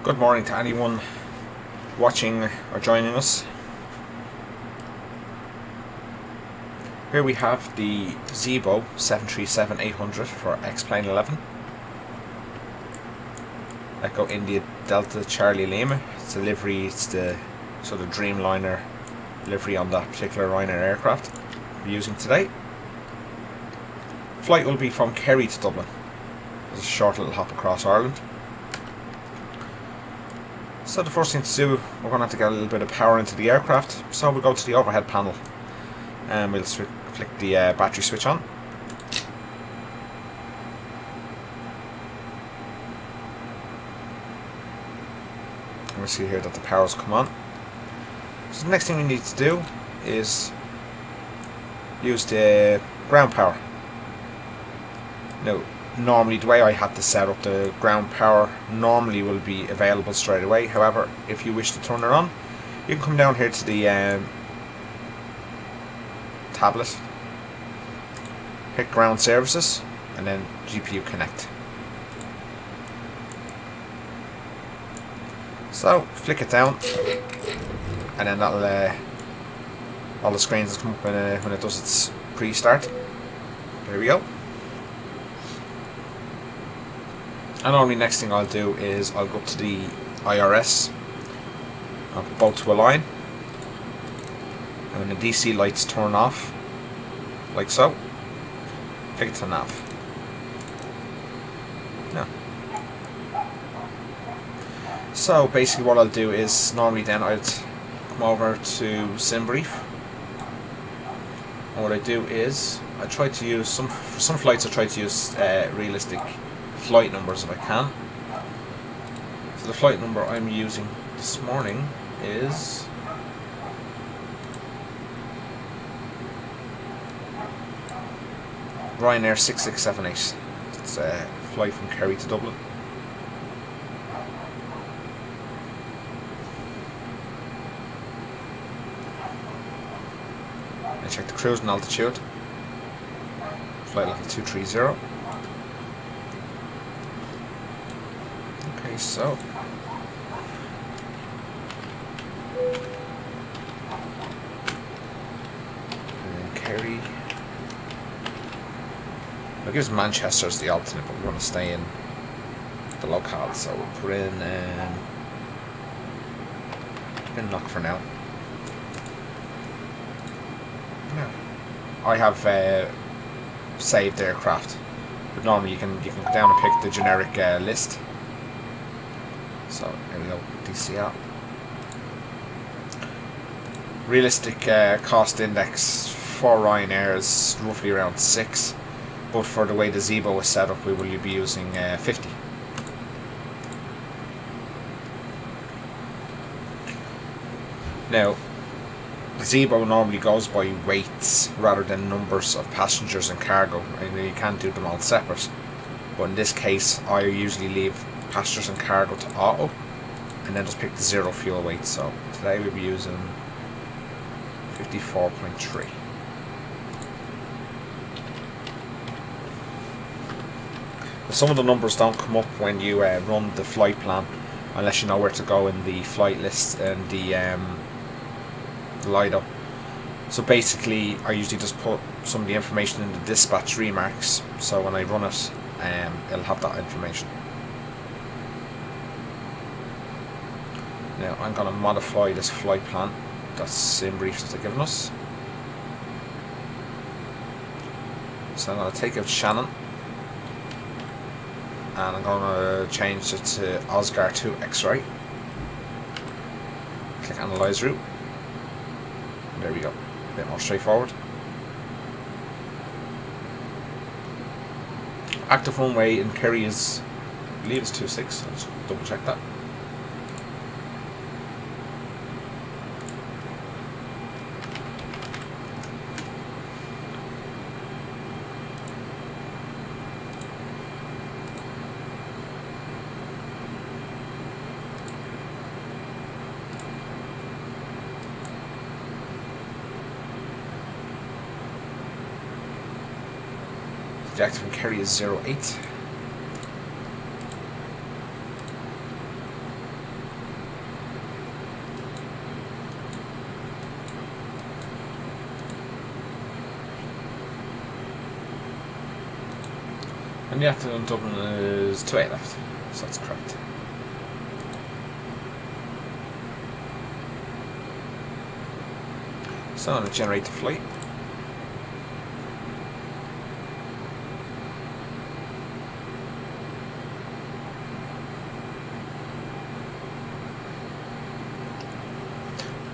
Good morning to anyone watching or joining us. Here we have the Zebo 737-800 for X-Plane 11. Echo India Delta Charlie Lima. It's the livery, it's the sort of Dreamliner livery on that particular Ryanair aircraft we're using today. Flight will be from Kerry to Dublin. There's a short little hop across Ireland. So the first thing to do, we're going to have to get a little bit of power into the aircraft. So we'll go to the overhead panel and we'll flick the battery switch on. And we'll see here that the power's come on. So the next thing we need to do is use the ground power. Now, normally the way I had to set up the ground power normally will be available straight away. However, if you wish to turn it on, you can come down here to the tablet, hit ground services, and then GPU connect. So flick it down, and then that'll all the screens will come up when it does its pre-start. There we go. And normally next thing I'll do is I'll go up to the IRS, I'll put both to a line, and when the DC lights turn off, like so, click it to nav. No. So basically what I'll do is, normally then I'd come over to sim brief, and what I do is I try to use for some flights I try to use realistic flight numbers if I can. So the flight number I'm using this morning is Ryanair 6678. It's a flight from Kerry to Dublin. I check the cruising altitude. Flight level 230. So and Kerry. It gives Manchester as the alternate, but we want to stay in the locale, so we'll put in Knock for now. Yeah. I have saved aircraft, but normally you can go down and pick the generic list. So there we go, DCR. Realistic cost index for Ryanair is roughly around 6, but for the way the Zebo is set up, we will be using 50. Now, the Zebo normally goes by weights rather than numbers of passengers and cargo. I mean, you can't do them all separate, but in this case, I usually leave passengers and cargo to auto, and then just pick the zero fuel weight. So today we'll be using 54.3. Some of the numbers don't come up when you run the flight plan unless you know where to go in the flight list and the Lido. So basically I usually just put some of the information in the dispatch remarks, so when I run it it'll have that information. Now I'm going to modify this flight plan that's sim brief that they've given us. So I'm going to take out Shannon and I'm going to change it to Oscar 2 X-Ray. Click Analyze Route. There we go. A bit more straightforward. Active runway in Kerry is, I believe it's 26. Let's double check that. The active in Kerry is 08. And the afternoon Dublin is 2:08 left, so that's correct. So I'm going to generate the flight.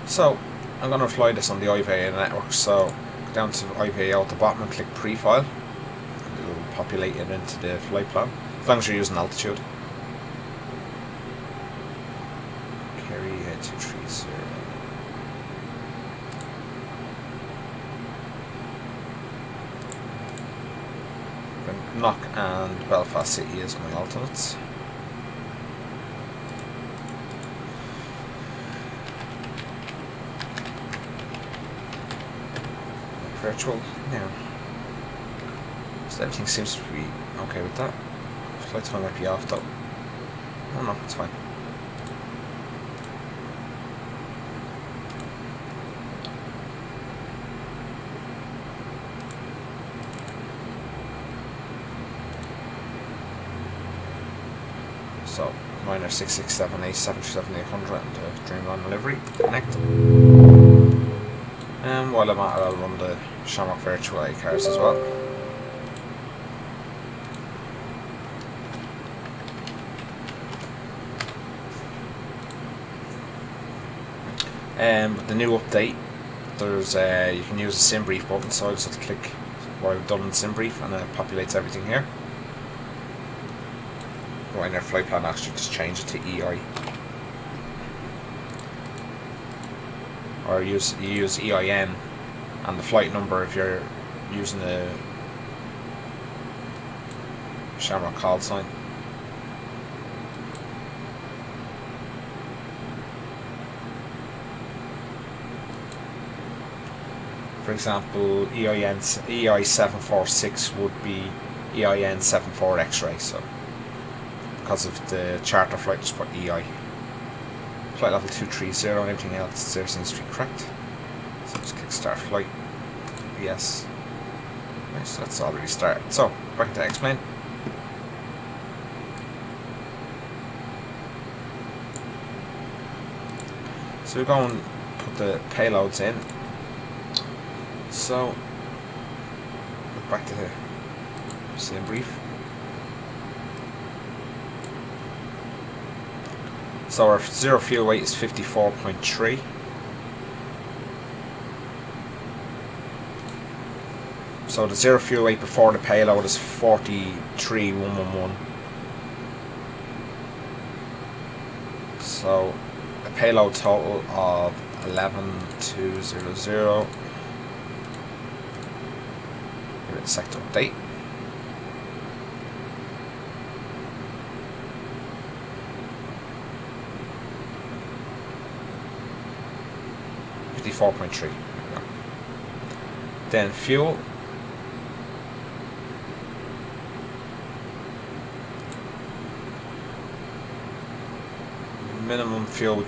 So I'm going to fly this on the IVA network, so go down to IVA at the bottom and click pre-file. It will populate it into the flight plan, as long as you're using altitude. Kerry 230. Knock and Belfast City is my alternates. Virtual now. So everything seems to be okay with that. Flight time might be off though. Oh no, it's fine. So, Ryanair 667A 737-800 and the Dreamliner livery. Connect. And while I'm at it, I'll run the Shamrock Virtual A cars as well. With the new update, there's you can use a sim brief button, so I just have to click what I've done in sim brief and it populates everything here. Ryanair flight plan actually just change it to EI. Or you use EIN and the flight number if you're using the Shamrock call sign. For example, EI746 would be EIN74 X-ray, so because of the charter flight, just put EI. Flight level 230 and everything else there seems to be correct. So just click start flight. Yes. Nice, so that's already started. So, back to explain. So we're going to put the payloads in. So, back to the same brief. So our zero fuel weight is 54.3. So the zero fuel weight before the payload is 43,111. So a payload total of 11,200. Give it a sec to update. .3. Then fuel. Minimum fuel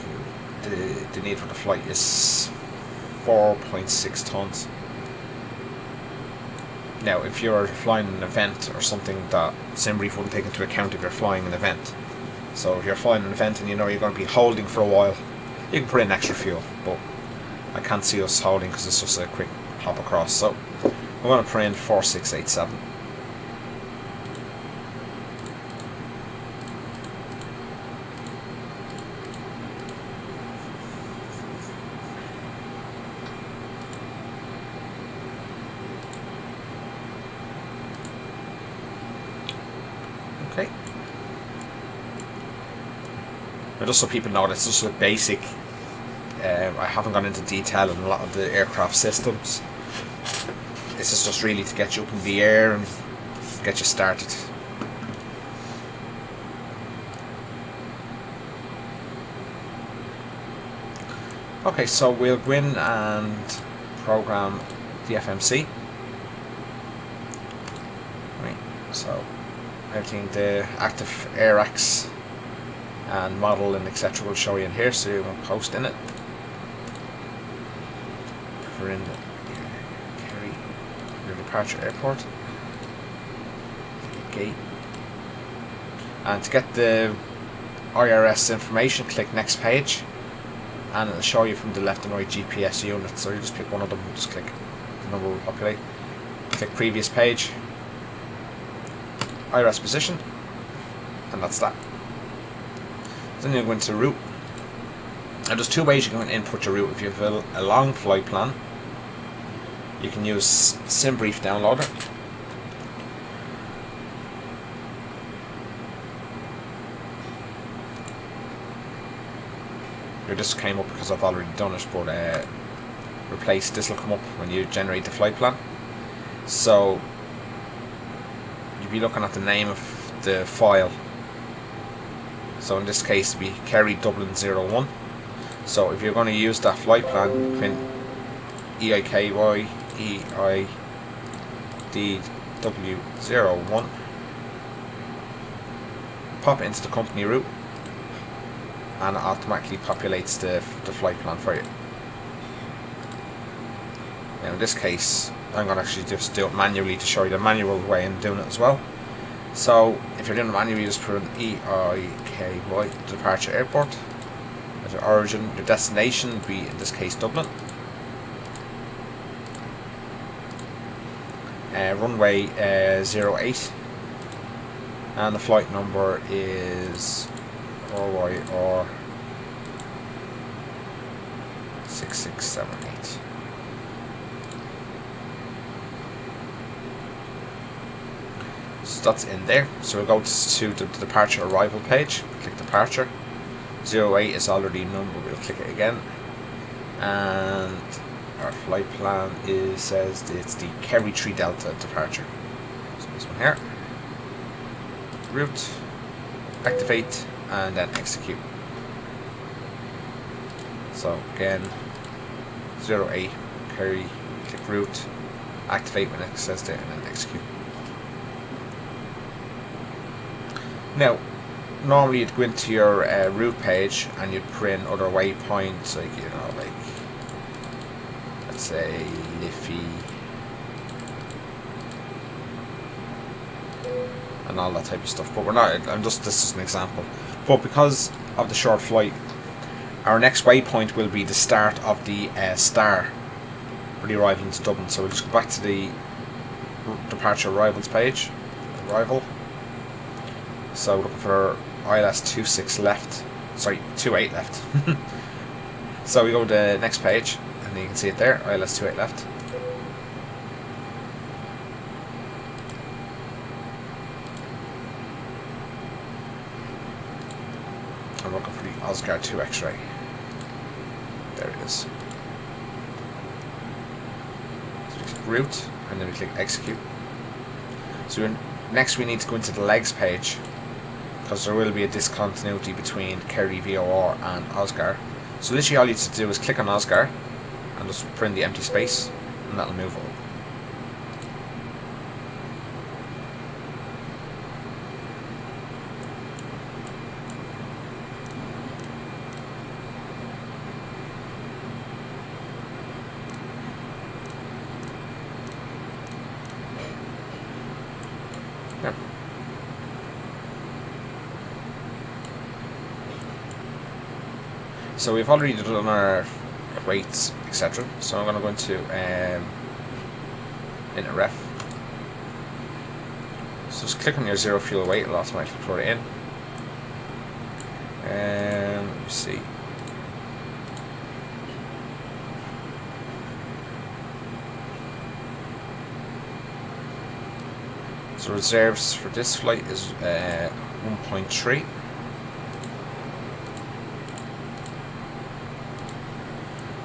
the need for the flight is 4.6 tons. Now, if you're flying an event or something, that SimBrief wouldn't take into account if you're flying an event. So if you're flying an event and you know you're going to be holding for a while, you can put in extra fuel, but I can't see us holding because it's just a quick hop across. So we're going to put in 4687. Okay. Now just so people know, that's just a basic. I haven't gone into detail on a lot of the aircraft systems. This is just really to get you up in the air and get you started. Okay, so we'll go in and program the FMC. Right, so everything, the active AirX and model and etc. will show you in here, so you will post in it. We're in Kerry, your departure airport. Gate. And to get the IRS information, click next page, and it'll show you from the left and right GPS units. So you just pick one of them and just click, the number will populate. Click previous page, IRS position, and that's that. Then you go into route. And there's two ways you can input your route. If you have a long flight plan, you can use SimBrief Downloader. This came up because I've already done it, but replace this will come up when you generate the flight plan. So you'll be looking at the name of the file. So in this case it'll be Kerry Dublin 01. So if you're going to use that flight plan, you can EIKY EIDW01, pop it into the company route, and it automatically populates the flight plan for you. Now in this case I'm going to actually just do it manually to show you the manual way in doing it as well. So if you're doing it manually, you just put an EIKY, departure airport, as your origin. Your destination would be, in this case, Dublin. Runway 08, and the flight number is RYR 6678. So that's in there. So we'll go to the departure arrival page. Click departure. 08 is already numbered. We'll click it again, and our flight plan says it's the Kerry 3 Delta departure. So this one here. Route, activate, and then execute. So again, 08 Kerry, click route, activate when it says there, and then execute. Now, normally you'd go into your route page and you'd put in other waypoints, like, you know, like, let's say Liffey and all that type of stuff, but we're not. This is an example. But because of the short flight, our next waypoint will be the start of the star for the arrival into Dublin. So we'll just go back to the departure arrivals page. Arrival. So we're looking for ILS 26 left. Sorry, 28 left. So we go to the next page, and you can see it there, ILS 28 left. I'm looking for the Oscar 2 X-ray. There it is. So we click route, and then we click execute. So next we need to go into the legs page, because there will be a discontinuity between Kerry VOR and Oscar. So literally all you need to do is click on Oscar and just put in the empty space, and that'll move it. Yep. So we've already done our weights, etc. So I'm going to go into ref. So just click on your zero fuel weight, it'll automatically put it in. Let me see. So reserves for this flight is 1.3.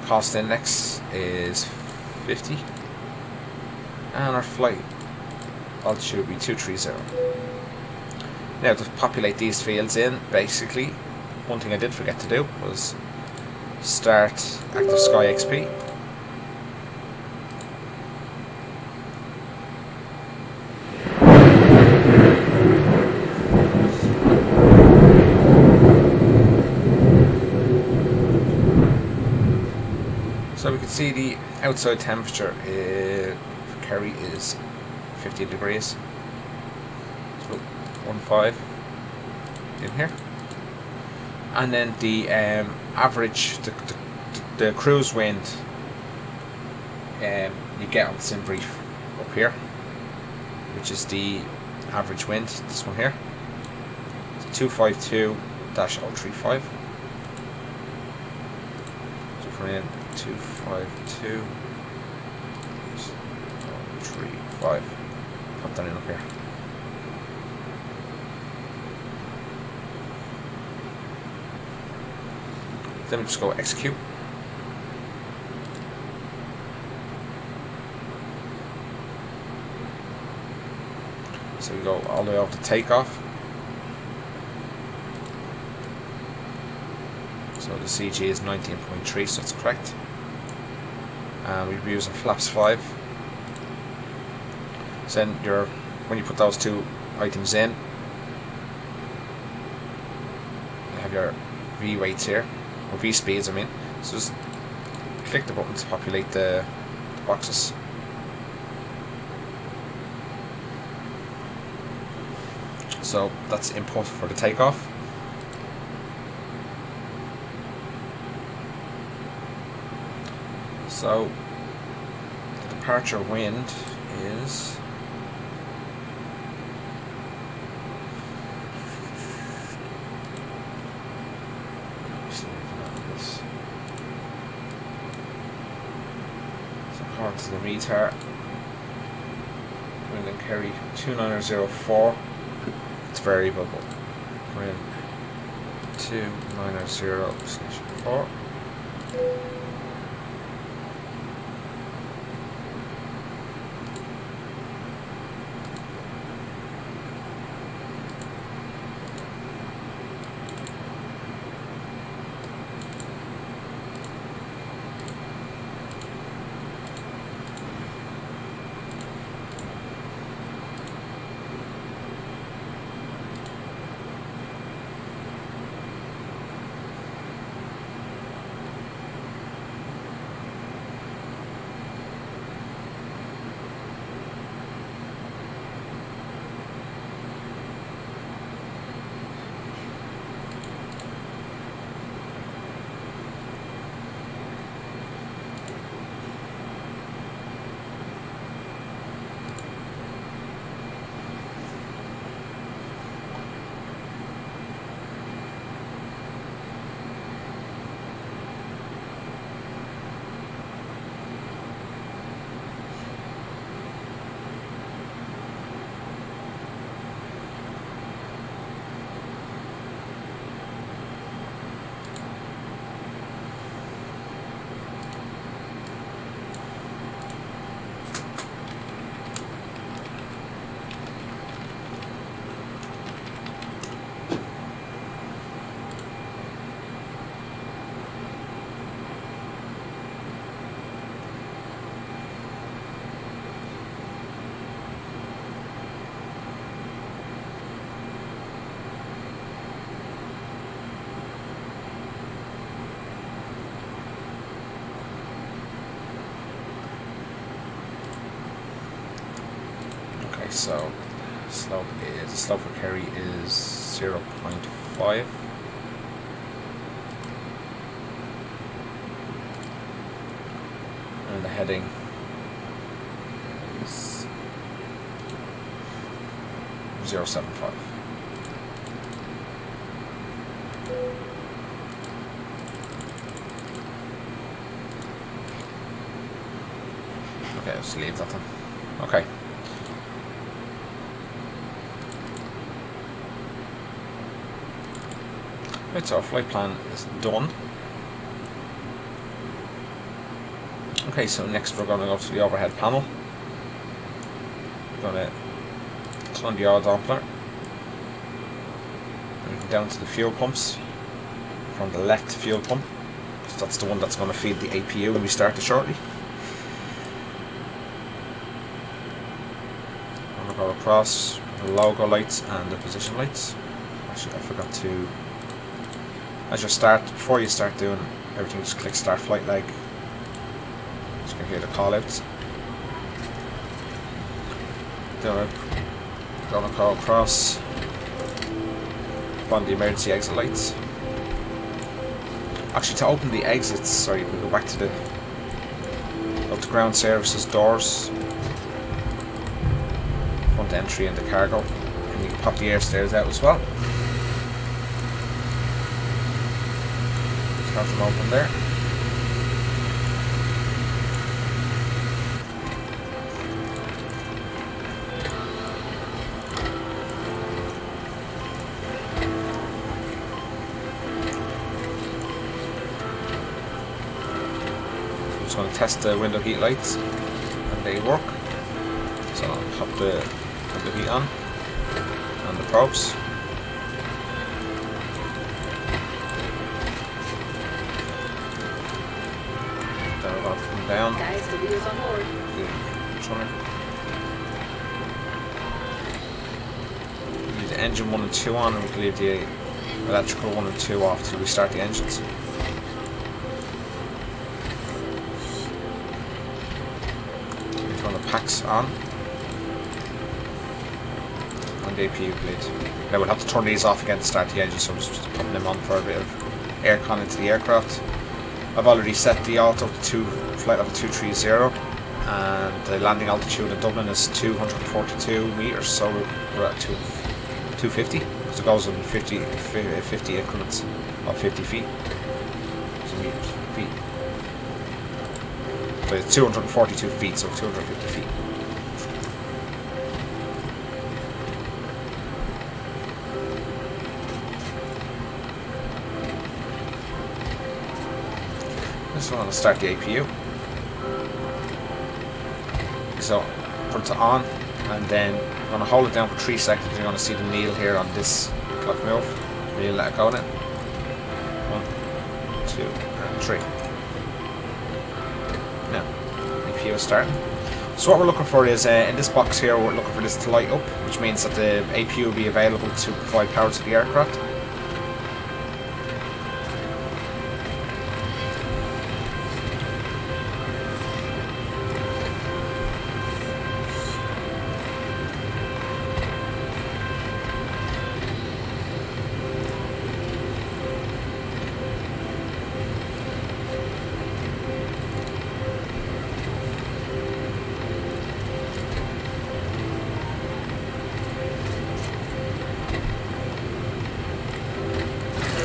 Cost index is 50, and our flight altitude will be 230. Now to populate these fields in, basically, one thing I did forget to do was start Active Sky XP. So we can see the outside temperature for Kerry is 15 degrees. So 15. in here. And then the average, the cruise wind you get on the sim brief up here, which is the average wind, this one here, 252-035. So put in 252-035. Put that in up here. Then we just go execute. So we go all the way over to takeoff. So the CG is 19.3, so it's correct. And we'll be using flaps 5. So then when you put those two items in, you have your V weights here, or V speeds I mean. So just click the button to populate the boxes. So that's input for the takeoff. So the departure wind is according to the retard, wind in Kerry 2904. It's variable, but we're in 2904. So the slope for Kerry is 0.5. And the heading is 0.75. Okay, let's leave that then. Okay. Right, so our flight plan is done. Okay, so next we're going to go to the overhead panel. We're going to turn the oil Doppler. And down to the fuel pumps. From the left fuel pump, because that's the one that's going to feed the APU when we start it shortly. I'm going to go across the logo lights and the position lights. Actually, I forgot to. Before you start doing everything, just click start flight leg. You can hear the call outs. Gonna go across on the emergency exit lights. Actually, to open the exits, sorry, we go back to the ground services doors, front entry and the cargo, and you can pop the air stairs out as well. Just have them open there. Just going to test the window heat lights, and they work. So I'll pop the window heat on and the probes. They're about to come down. Guys, the wheels on board. Leave the engine 1 and 2 on, and we can leave the electrical 1 and 2 off till we start the engines. Turn the packs on and the APU bleed. Now we'll have to turn these off again to start the engine, so I'm just putting them on for a bit of aircon into the aircraft. I've already set the auto to flight level 230, and the landing altitude in Dublin is 242 metres, so we're at 250, because it goes in 50 increments of 50 feet. So meters, feet. So it's 242 feet, so 250 feet. So I'm going to start the APU. So put it on, and then I'm going to hold it down for 3 seconds. You're going to see the needle here on this clock move. Really let it go now. 1, 2, and 3. Now, APU is starting. So what we're looking for is, in this box here, we're looking for this to light up, which means that the APU will be available to provide power to the aircraft.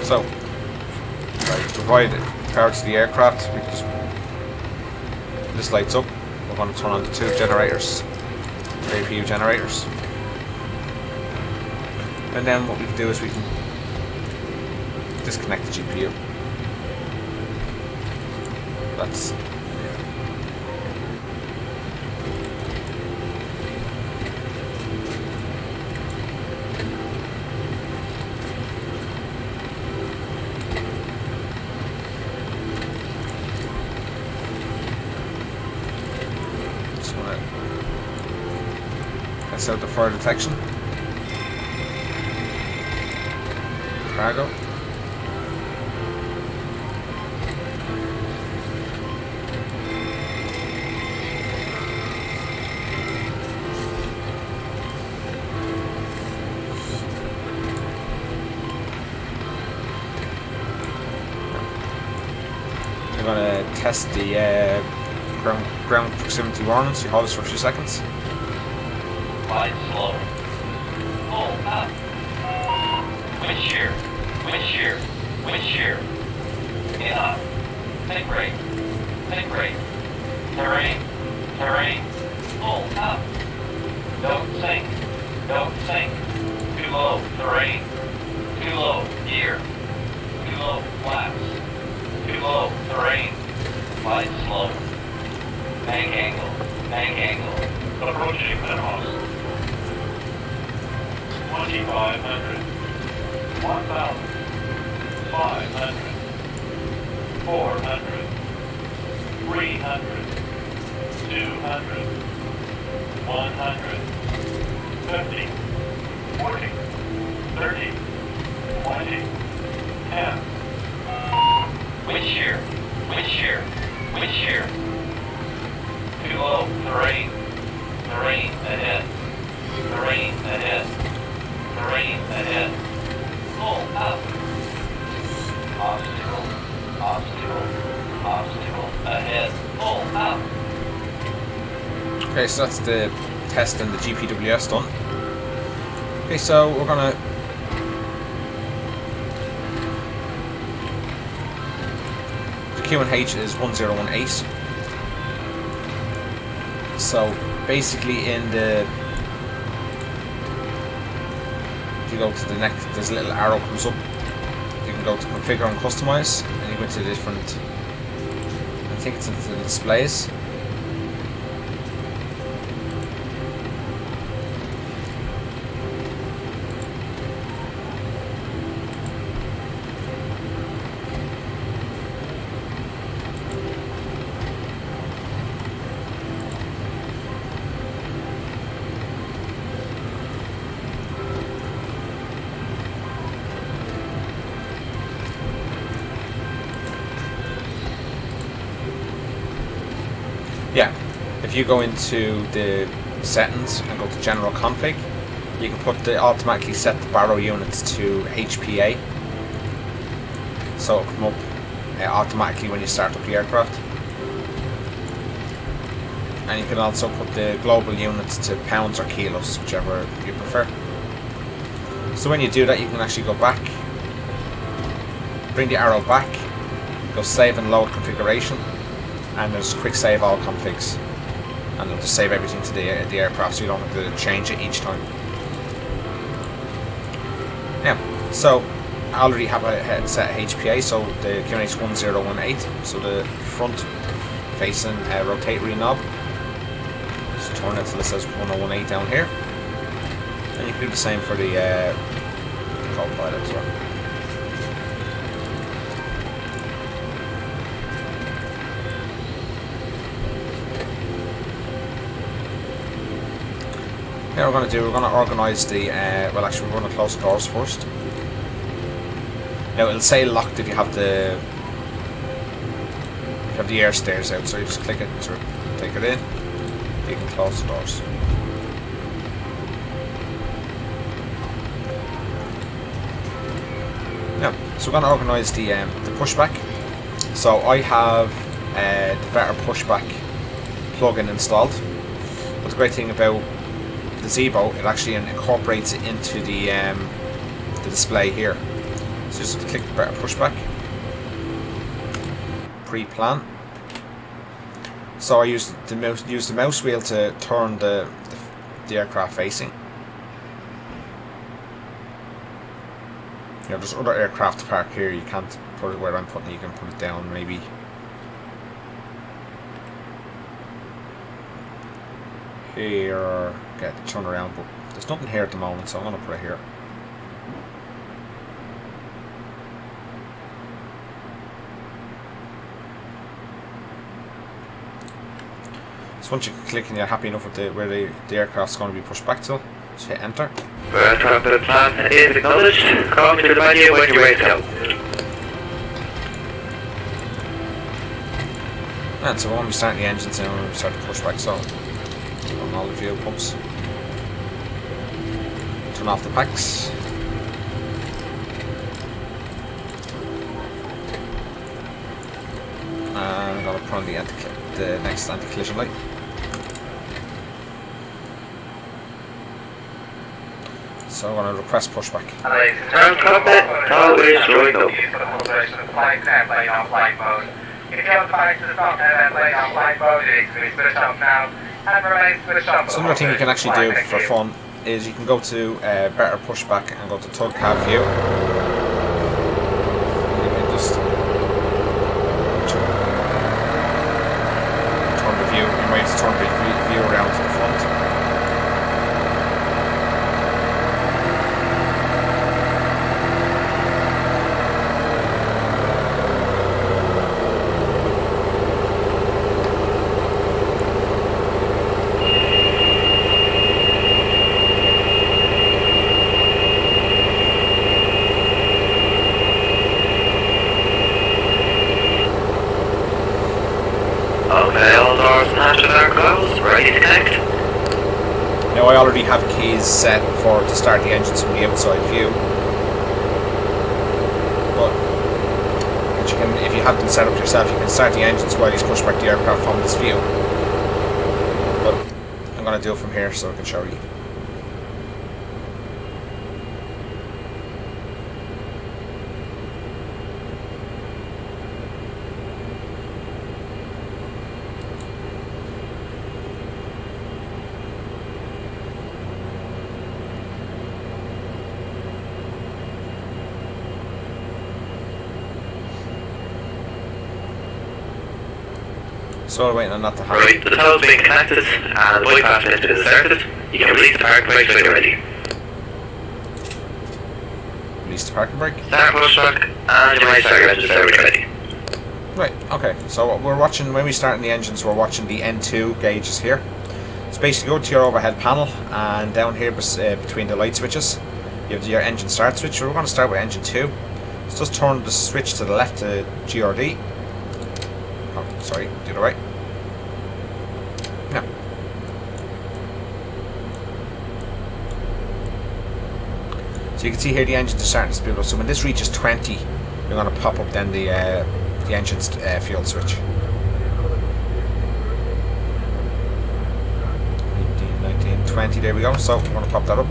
So, to provide power to the aircraft, we can just, this lights up. We're going to turn on the 2 generators, APU generators. And then what we can do is we can disconnect the GPU. That's test out the fire detection. Cargo. I'm going to test the ground proximity warning, so you hold this for a few seconds. Flight slow. Full up. Wind shear. Wind shear. Wind shear. In up. Sink rate. Sink rate. Terrain. Terrain. Full up. Don't sink. Don't sink. Too low. Terrain. Too low. Gear. Too low. Flaps. Too low. Terrain. Flight slow. Bank angle. Bank angle. Approaching minimum. 2,500. 1,000. 500. 400. 300. 200. 100. 50. 40. 30. 20. 10. Wind shear. Wind shear. Wind shear. Too low. Terrain. Terrain ahead. Terrain ahead. Terrain ahead. full up. Obstacle, obstacle, obstacle ahead, full up. Okay, so that's the test and the GPWS done. Okay, so we're gonna the QNH is 1018. So basically if you go to the next, there's a little arrow comes up. You can go to configure and customize, and you go to different, I think it's into the displays. Yeah, if you go into the settings and go to general config, you can automatically set the barrow units to HPA, so it'll come up automatically when you start up the aircraft. And you can also put the global units to pounds or kilos, whichever you prefer. So when you do that, you can actually go back, bring the arrow back, go save and load configuration, and there's quick save all configs, and it'll just save everything to the aircraft, so you don't have to change it each time. Yeah, so I already have a set HPA, so the QNH 1018, so the front facing rotatory knob. Just turn it till it says 1018 down here, and you can do the same for the control pilot as well. Now we're going to organise the, well actually we're going to close the doors first. Now it'll say locked if you have the air stairs out, so you just click it to take it in, you can close the doors. Now, so we're going to organise the pushback. So I have the better pushback plugin installed, but the great thing about the Zebo, it actually incorporates it into the display here. So just click the better pushback, pre-plan. So I use the mouse wheel to turn the aircraft facing. You know, there's other aircraft to park here. You can't put it where I'm putting it. You can put it down maybe here, or get it turned around, but there's nothing here at the moment, so I'm going to put it here. So once you click and you're happy enough with where the aircraft's going to be pushed back to, just hit enter. Aircraft plan is acknowledged. Call me to the menu when you're ready to go. And so when we start the engines now, we start to push back, so on all the fuel pumps. Turn off the packs. And I'm going to put on the next anti-collision light. So I'm going to request pushback. Turn cockpit, tow is going up. If you have flight to the top and plane on flight mode, it can be switched off now and remain switched off. So another thing you can actually do for fun is you can go to better pushback and go to tug cab view. You can just turn the view. You might turn the view around to the front. Okay, all doors and hatches are closed. Ready to connect. Now I already have keys set to start the engines from the outside view. have them set up yourself. You can start the engines while you push back the aircraft from this view. But I'm going to do it from here so I can show you. So we're waiting on that to happen. Right, the tunnel's being connected and the bypass lift is inserted. You can release the park brake when you're ready. Release the parking brake. Start push back and you might start your engines there when you're ready. Right, okay, so we're watching, when we start in the engines, we're watching the N2 gauges here. So basically go to your overhead panel, and down here between the light switches, you have your engine start switch. We're going to start with engine 2. So just turn the switch to the left to GRD. Oh, sorry, do the right. Yeah. So you can see here the engines are starting to speed up. So when this reaches 20, you're going to pop up then the engine's fuel switch. 18, 19, 20, there we go. So I'm going to pop that up.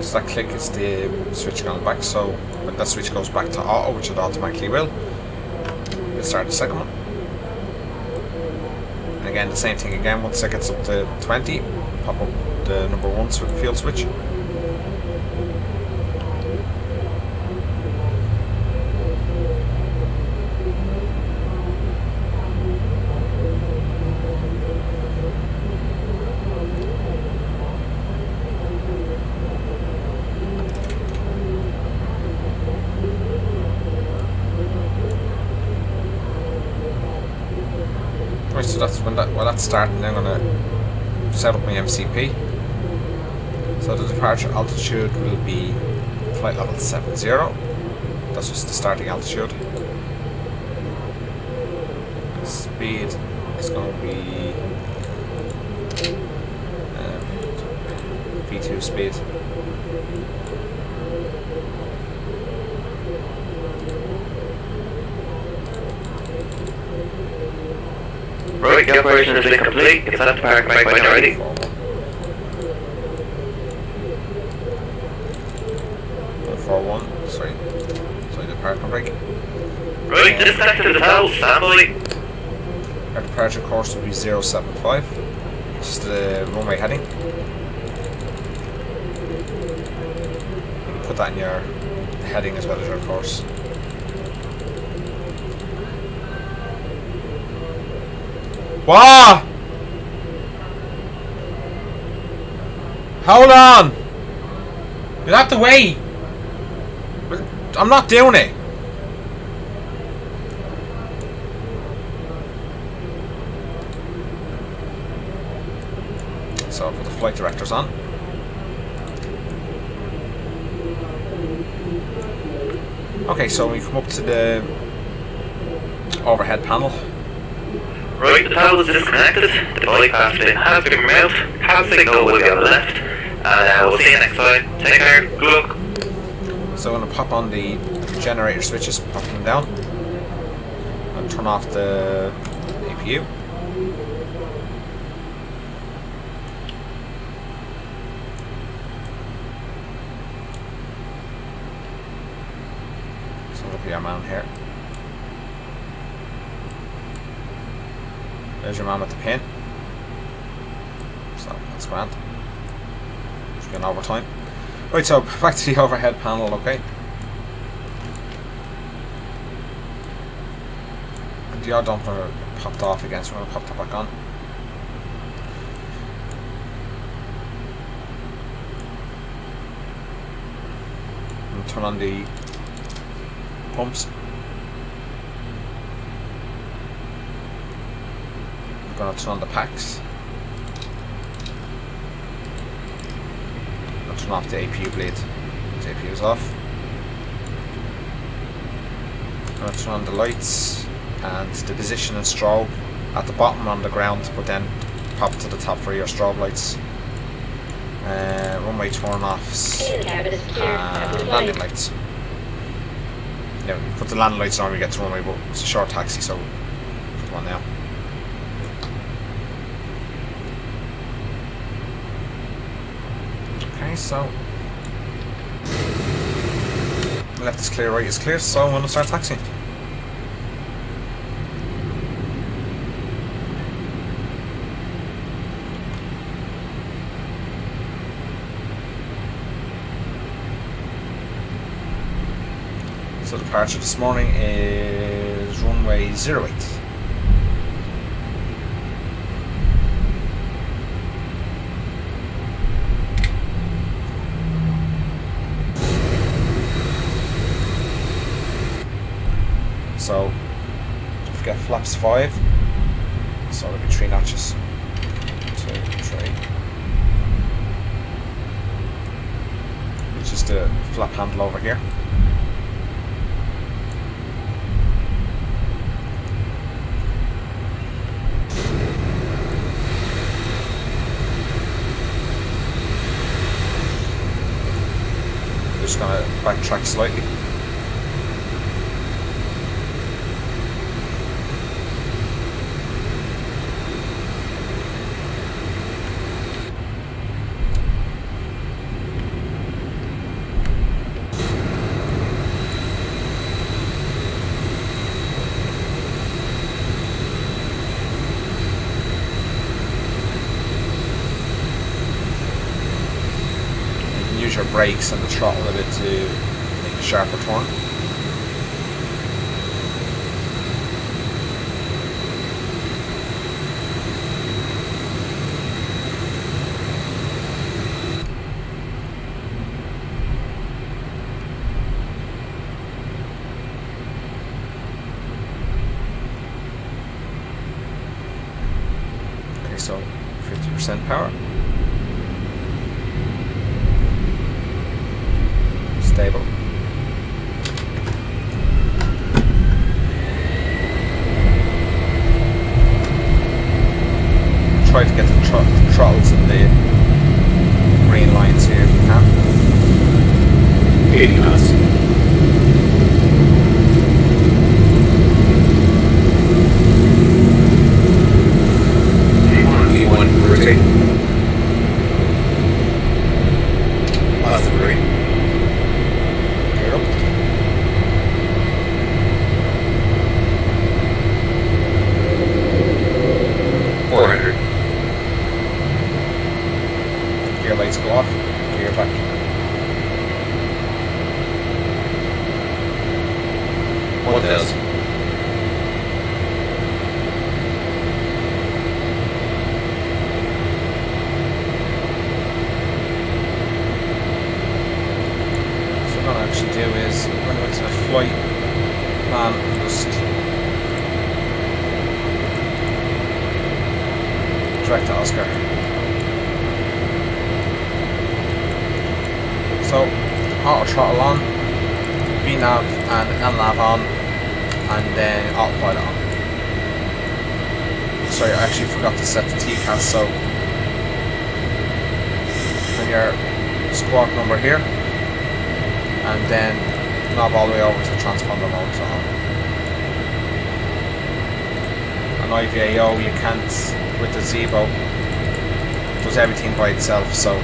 So that click is the switch going back, so when that switch goes back to auto, which it automatically will, we'll start the second one. And again, the same thing again, once it gets up to 20, pop up the number 1 fuel switch. Right, so that's while that's starting, I'm going to set up my MCP. So the departure altitude will be flight level 70. That's just the starting altitude. Speed is going to be V2 speed. Right, the operation has been complete. You can set the park brake when you're ready. 141, sorry, the parking brake. Right, disconnected the tail, stand by. Our departure course will be 075. This is the runway heading. You can put that in your heading as well as your course. Wow! Hold on! You'll have to wait! I'm not doing it! So I'll put the flight directors on. Okay, so we come up to the overhead panel. Right, the towel is disconnected, the bypass pin has been removed, have signal will be on the left, and we'll see you next time. Take care, good luck. So I'm going to pop on the generator switches, pop them down, and turn off the APU. So look at your man here. There's your man with the pin. So that's grand. Just going overtime. Right, so back to the overhead panel, okay. The yaw dumper popped off again, so we're going to pop that back on. And turn on the pumps. I'm going to turn on the packs. I'll turn off the APU bleed. The APU is off. I'm going to turn on the lights and the position and strobe at the bottom on the ground, but then pop to the top for your strobe lights. Runway turn offs and landing lights. Yeah, put the landing lights on when we get to runway, but it's a short taxi, so put them on now. Okay, so left is clear, right is clear, so I'm going to start taxiing. So the departure this morning is runway 08. So don't forget flaps 5. So there'll be 3 notches. 2, 3. Which is the flap handle over here. Just going to backtrack slightly. Use your brakes and the throttle a bit to make a sharper turn. Okay, so 50% power. Stable. Try to get the throttles in the green lines here if you can. 80 knots. E1, rotate. Positive right. 400. Gear lights go off, gear back. What else? So what I'll actually do is, when I go to the flight plan, just direct to Oscar. So, auto throttle on, VNav and LNav on, and then autopilot on. Sorry, I actually forgot to set the TCAS, so and your squawk number here, and then knob all the way over to transponder mode. So an IVAO you can't, with the Zebo, does everything by itself, so,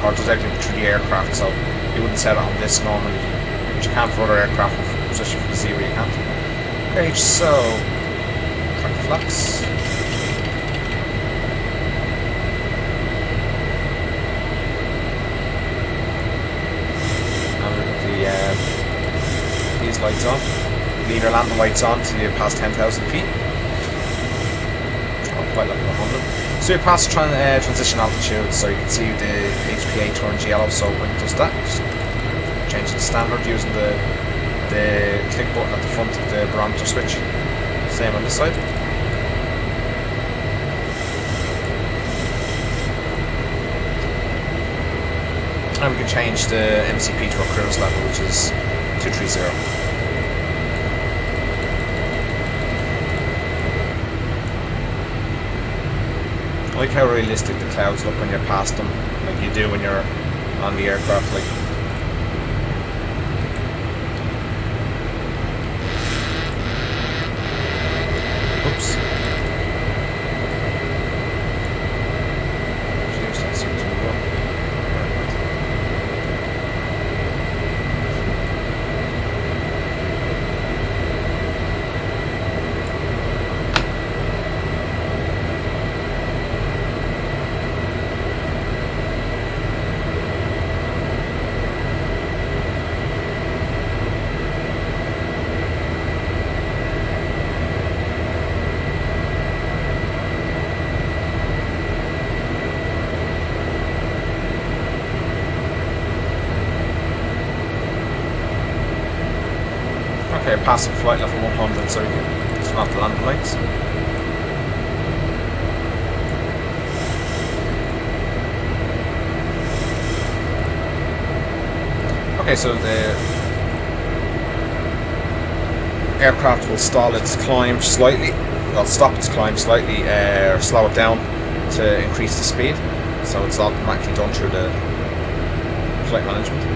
or does everything through the aircraft, so you wouldn't set it on this normally, but you can for other aircraft, especially for the Zero you can't. Okay, so track the flaps. And we've got these lights on. Leave your landing lights on till you pass 10,000 feet. Quite like 100. So you pass transition altitude, so you can see the HPA turns yellow. So when it does that, just change the standard using the click button at the front of the barometer switch. Same on this side. And we can change the MCP to a cruise level, which is 230. I like how realistic the clouds look when you're past them, like you do when you're on the aircraft. Like, oops. Jeez, that seems to work. Okay, passing flight level 100, so it's not the landing lights. Okay, so the aircraft will stall its climb slightly, well, stop its climb slightly, or slow it down to increase the speed. So it's automatically done through the flight management.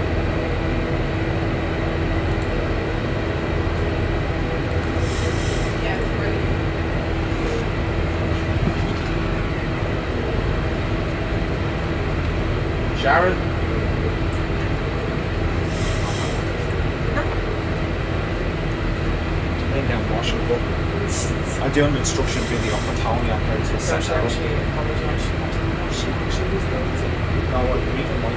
Sharon? Laying down washing book. I'm doing the instruction video for Tony on her to set that up. No, I read them one.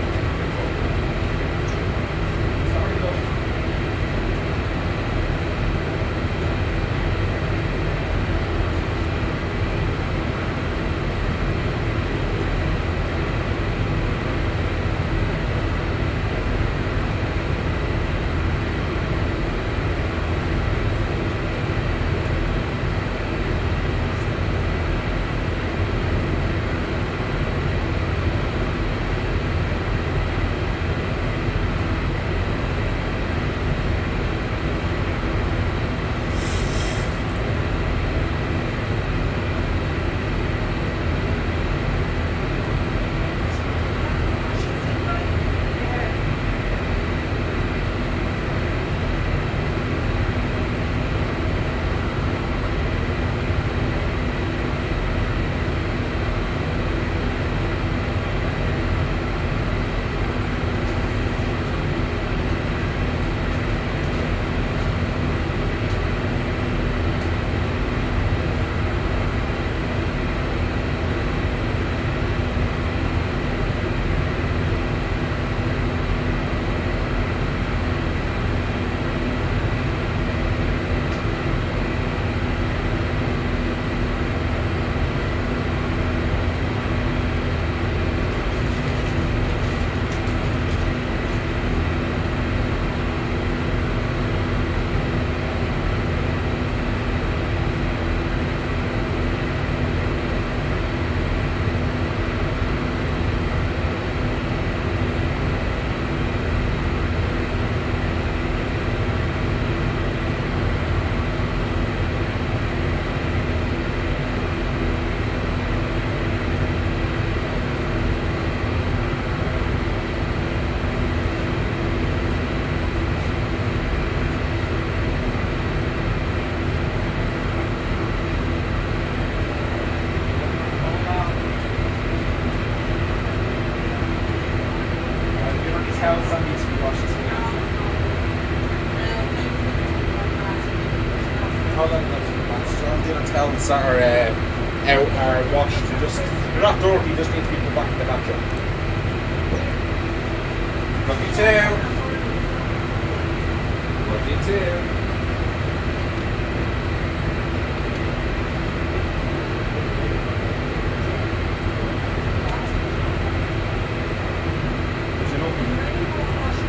Towels that are out are washed. They're not dirty, you just need to be put back in the bathroom. Love you too. Love you too.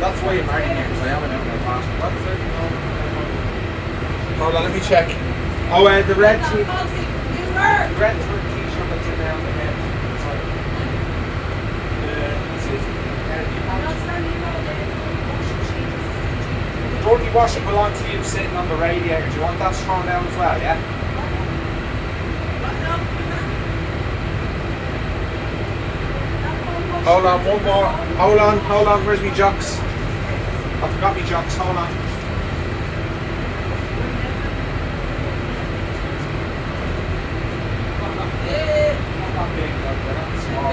That's why you're marrying me, because I am an outlet master. What's it? Hold on, let me check. Oh, the red t-shirt that's in there on the head. Sorry. dirty wash will belong to you sitting on the radiator. Do you want that thrown down as well, yeah? Hold on, one more. Hold on, where's me jocks? I forgot me jocks, hold on. Not big, they're not small.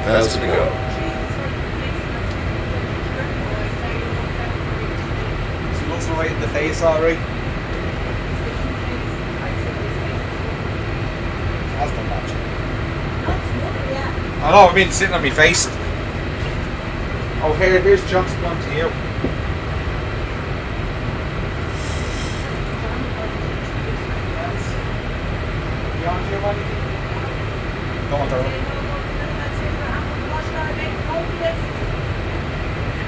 That's gonna go. She looks right in the face, alright. That's not much. I know, I mean sitting on my face. Oh, here's John's one to you. You on to your money? Go on, darling.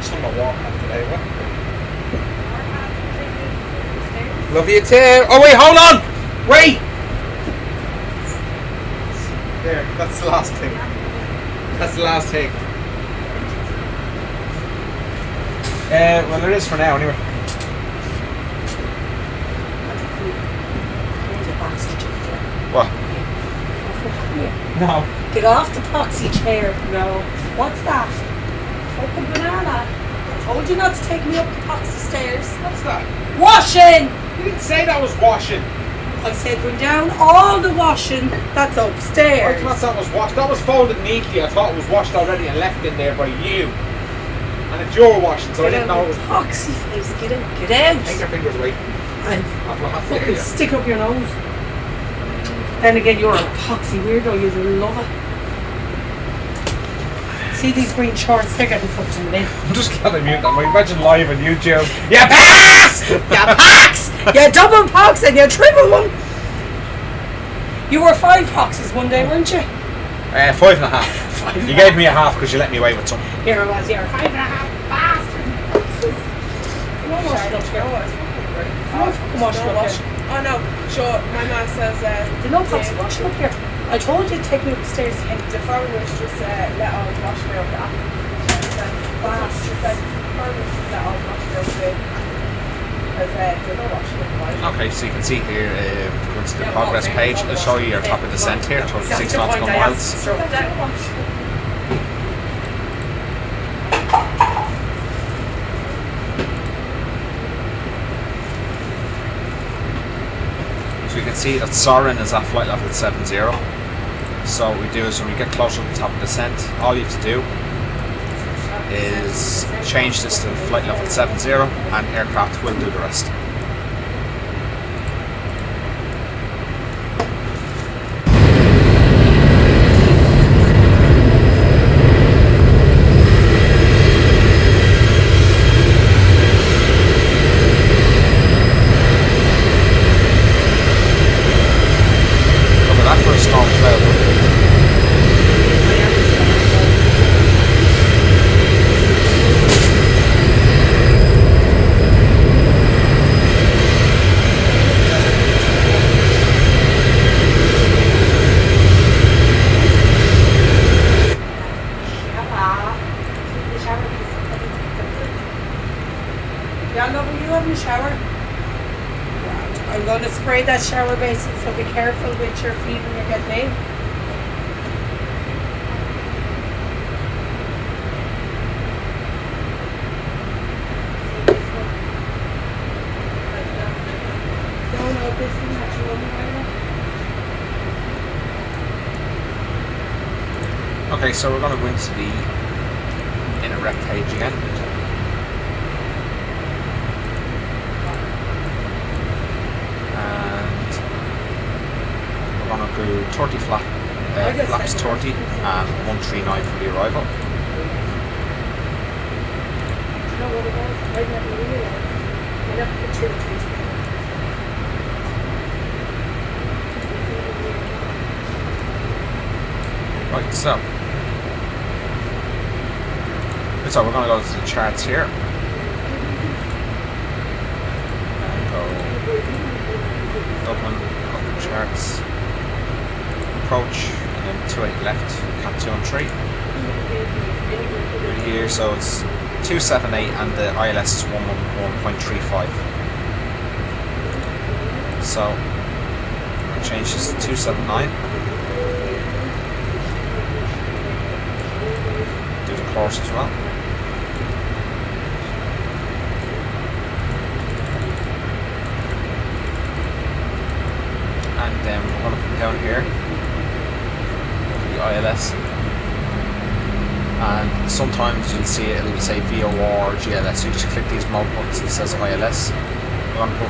Someone walk on today, what? Love you too. Oh wait, hold on! Wait! There, that's the last thing. That's the last thing. Well there is for now anyway. What? No. Get off the boxy chair. No. What's that? Fucking banana. I told you not to take me up the boxy stairs. What's that? Washing! You didn't say that was washing. I said bring down all the washing that's I upstairs. thought that was washed. That was folded neatly. I thought it was washed already and left in there by you. And it's your washing, so I didn't know it was. Boxy face. Get out. Get out. Take your fingers away. And I've got to fucking stick up your nose. Then again, you're a poxy weirdo. You love it. See these green shorts? They're getting fucking lit. I'm just glad I mute them. Imagine live on YouTube. Yeah, pass! You pox! You double pox and you triple one. You were 5 poxes one day, weren't you? 5.5. You gave me a half because you let me away with some. Here I was, you're 5.5 bastard. No more stuff here. No fucking wash it up here. Oh no, sure, my mom says There's no poxy wash it up here. I told you to take me upstairs again. the farmer was just let all the wash me up the apple. She said, she said, the farmer was just let all the wash me up the because there's no washing up the water. Okay, so you can see here, go to the progress page. It'll show you your top of descent here, 36 nautical miles. So you can see that Soren is at flight level 70. So what we do is when we get closer to the top of the descent, all you have to do is change this to flight level 70 and aircraft will do the rest. Look at that for a storm cloud. Y'all know when you have a shower? I'm going to spray that shower basin, so be careful with your feet when you're getting in. No, this is not your own toilet. Okay, so we're going to go into the inner rec cage again. And we're going to do 30 flaps 30 and 139 for the arrival. You know what it was? I never realised. I never put two and two together. Right, so we're going to go to the charts here. Dublin, open charts, approach, and then 28 left, cap 213. Right here, so it's 278 and the ILS is 111.35. So I'll change this to 279. Do the course as well. And then we're going to come down here, the ILS, and sometimes you'll see it'll say VOR or GLS. You just click these mode buttons, it says ILS. We're going to put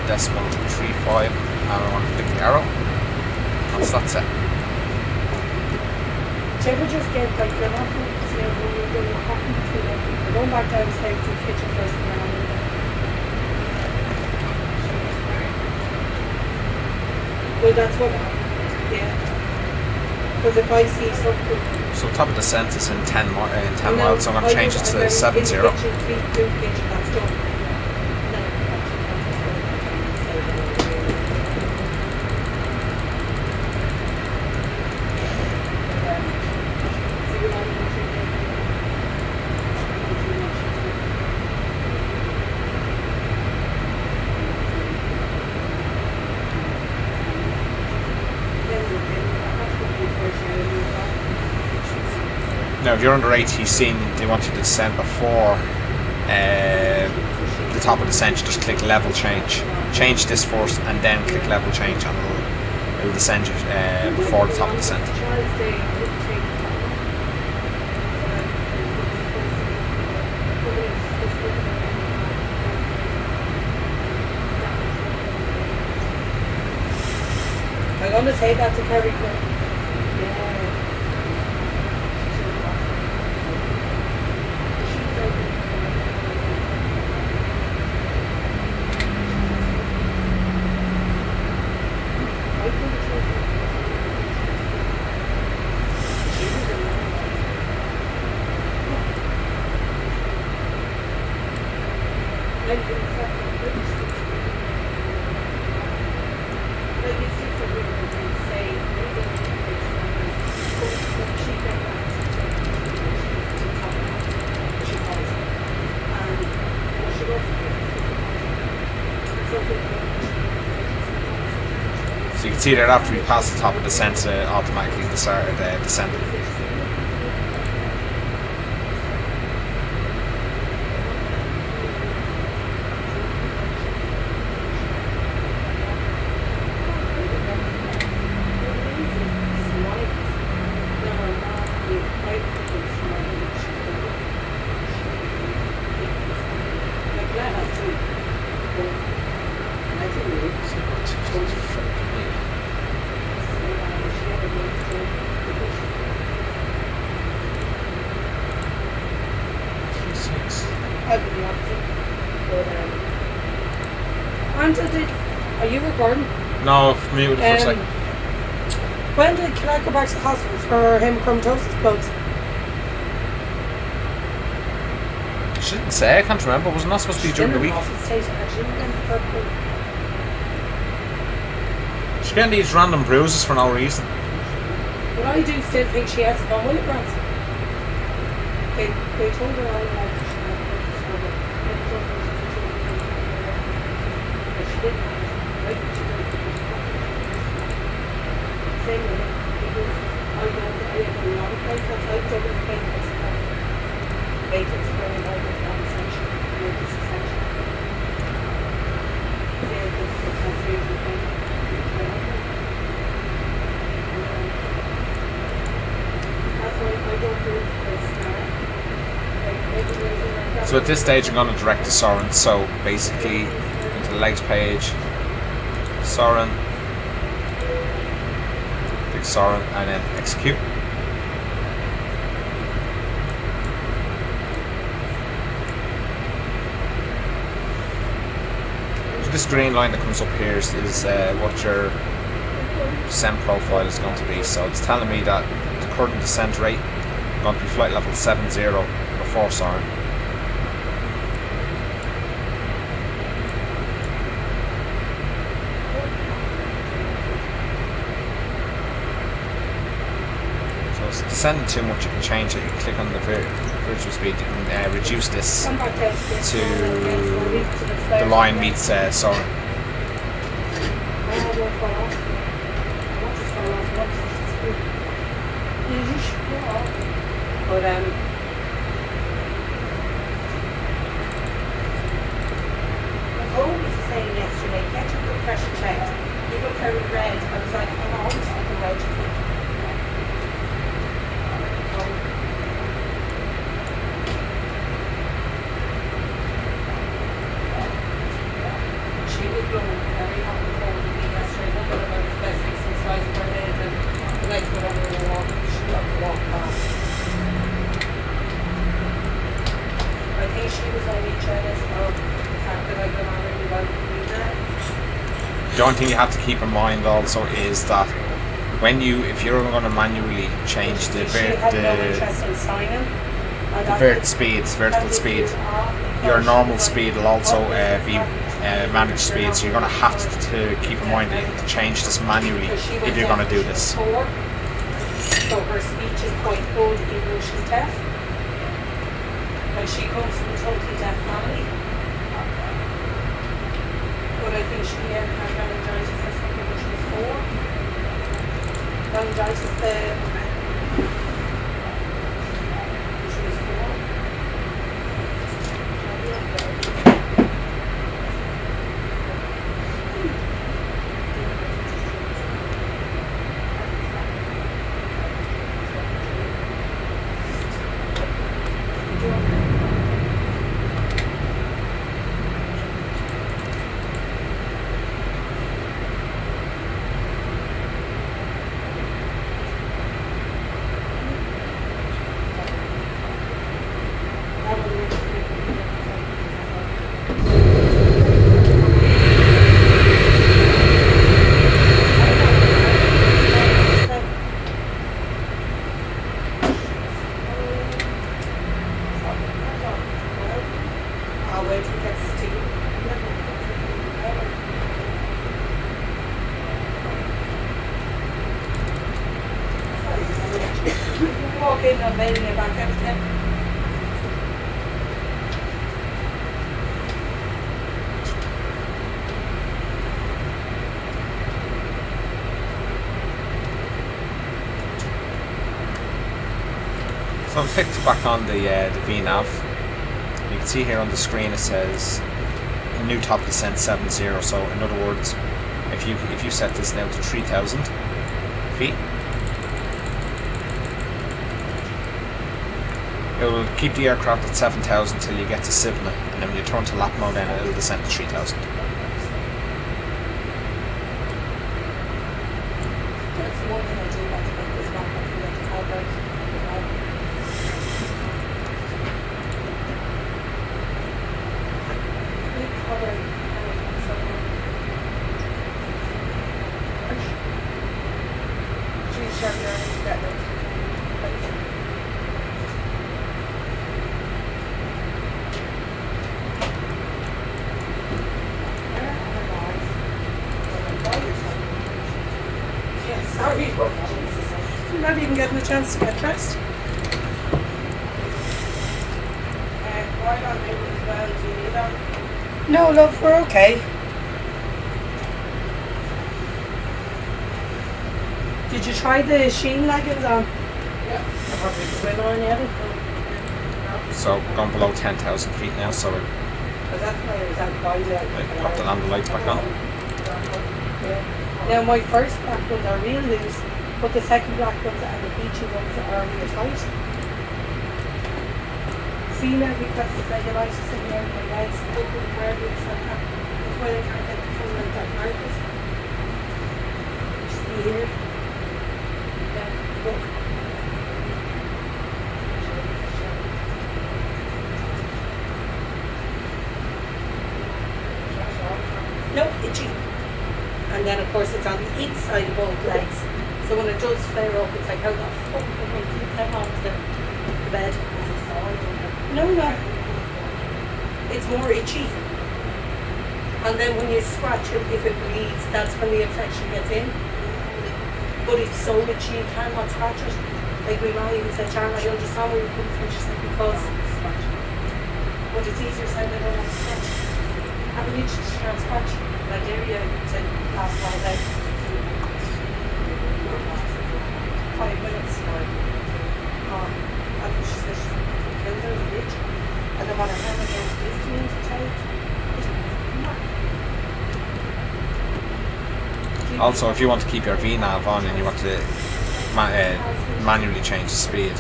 111.35 and we're going to click the arrow. That's it. Do you ever just get like you're not going to see when you're hopping between it, you're going back downstairs to the kitchen first and then on. Well, that's what happened. Yeah. Because if I see something. So top of descent is in 10 miles, so I'm going to change it to 70. Now, if you're under ATC and they want you to descend before the top of descent, you just click level change. Change this first and then click level change and it'll descend you before the top of descent. I'm going to say that to Kerry. So you can see that after we pass the top of the descent, automatically started descending. Are you recording? No, for me it was the first second. When can I go back to the hospital for hemochromatosis bloods? She didn't say, I can't remember. Was it not supposed to be during the week? She's getting these random bruises for no reason. But I do still think she has von Willebrand's. They told her all about it. She didn't. Same with it. I have a lot of places. I've done the papers. Agents for an essential. This essential. So at this stage I'm going to direct to Soren. So basically into the legs page, Soren, click Soren and then execute. So this green line that comes up here is what your descent profile is going to be. So it's telling me that the current descent rate is going to be flight level 70 before Soren. descending too much, you can change it. You can click on the virtual speed. You can reduce this Come back down to this to one again, so we'll leave it to the the flares line again. meets soaring. I won't fall off. I won't just fall off. I won't just screw. Yeesh, yeah. But my home was saying yesterday, get your blood pressure checked. You look very red. I was like, I'm always fucking red. She was blowing very hot and cold with me yesterday. Nothing about the best things since size of her head and the legs were over the walk. She loved to walk past. I think she was only jealous of the fact that I got on really well with me now. The only thing you have to keep in mind also is that if you're going to manually change the She had no interest in signing. And I vertical think speed, off your because normal she was speed like, will also "Oh, this is be happy." managed speed, so you're going to have to keep in mind to change this manually Because she if went you're going to deaf do when she this. was 4, so her speech is quite good even though she's deaf. Like she comes from a totally deaf family. But I think she had laryngitis or something when she was 4. Laryngitis when she was 4. I'll wait till it gets steam. Walk in and bailing it back out again. So I've clicked back on the VNav. You can see here on the screen it says new top descent 70. So in other words, if you set this now to 3,000 feet, it will keep the aircraft at 7,000 till you get to Sivna, and then when you turn to lap mode, then it'll descend to 3,000. That's the one thing I do like to make this map. I can get the cowbirds. Big cowbird. She's sure you're in better. Yeah, sorry. Jesus. You're not even getting a chance to get dressed. Why not maybe as well? Do you need them? No, love, we're okay. Did you try the Sheen leggings on? Yeah. I probably swim on yet. So going below 10,000 feet now, so it Because that's why it was at Payloads. pop the landing lights back on. Yeah. Now my first black ones are real loose, but the second black ones and the beachy ones are real tight. See now, because the cellulitis in there, my legs open where it's like that. That's why I can't get the full length of articles. See here. Yeah, look. No, itchy. And then of course it's on the inside of both legs. So when it does flare up, it's like, how the fuck am I going to keep them onto the bed? No. It's more itchy. And then when you scratch it, if it bleeds, that's when the infection gets in. But it's so itchy, you cannot scratch it. Like we rang and said, Sharon, I understand where you're coming from. She said, because, but it's easier said than done on scratch. Have an itch to try and scratch. Like area to last 5 days. 5 minutes. And she said, she's killed her with an itch. And no matter how many hours it is to me to take, Also, if you want to keep your VNav on and you want to manually change the speed,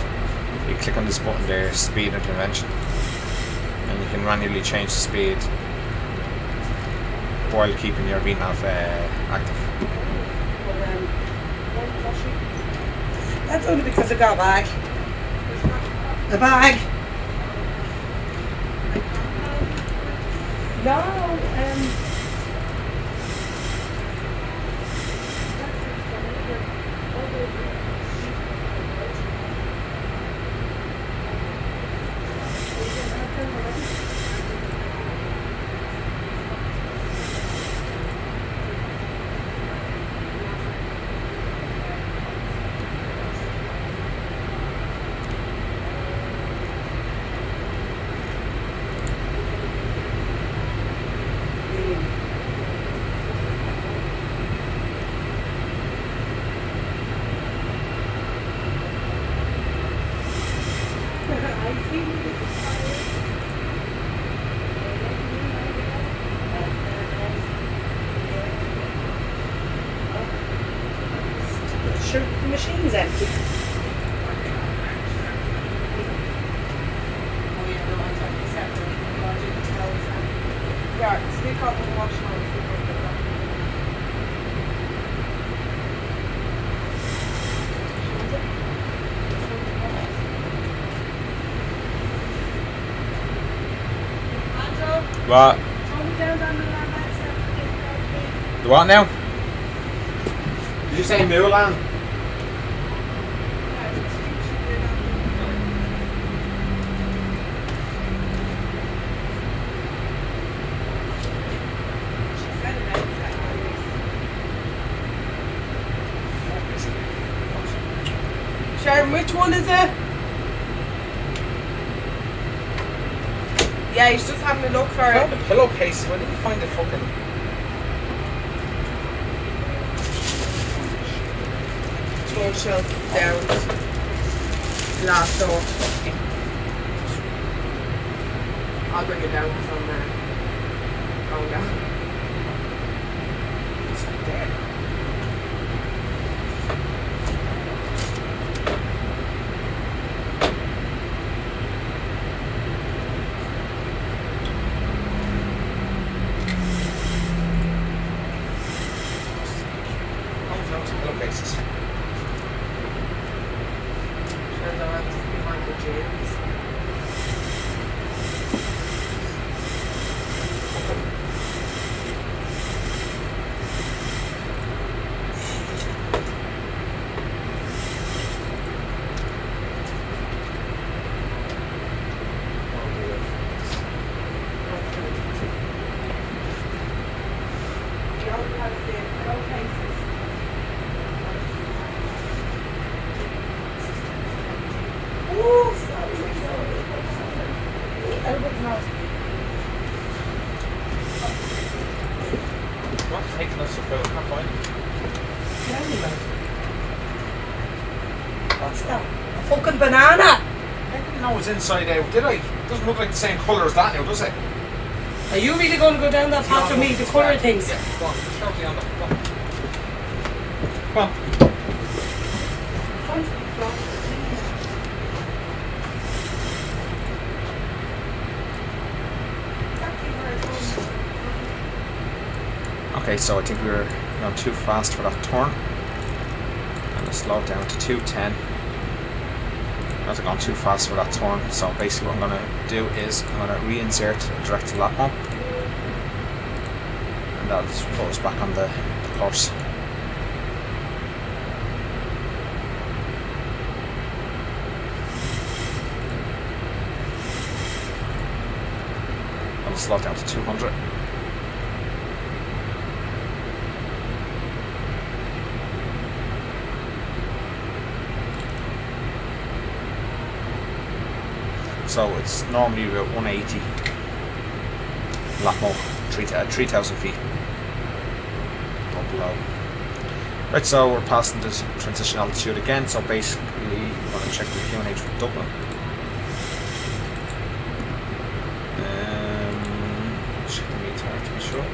you click on this button there, speed intervention, and you can manually change the speed while keeping your VNav active. That's only because I got a bag. A bag. No, sure, the machine's empty. Yeah, stick up and watch What? The what now? Did you say Mulan? Sharon, which one is it? Yeah, he's just having a look for Found it. the pillowcase. Where did you find the fucking? Tool shelf down. Last door. I'll bring it down from there. Oh no. It's there. Pillowcases. Turns out I'm just behind the jeans. What's taking us so far? I can't find it. What's that? A fucking banana! I didn't know it was inside out, did I? It doesn't look like the same colour as that now, does it? Are you really going to go down that path with me, the colour things? Yeah, go on. Show me on the. Go on. Come on. Okay, so I think we were going too fast for that turn. I'm going to slow it down to 210. I was going too fast for that turn, so basically what I'm going to do is I'm going to reinsert a direct to lap pump, and that'll just put us back on the course. I'll slow it down to 200. So it's normally about 180. A lot more. 3,000 feet. Or below. Right, so we're passing the transition altitude again. So basically, we're going to check the QNH for Dublin. Check the meter to be sure.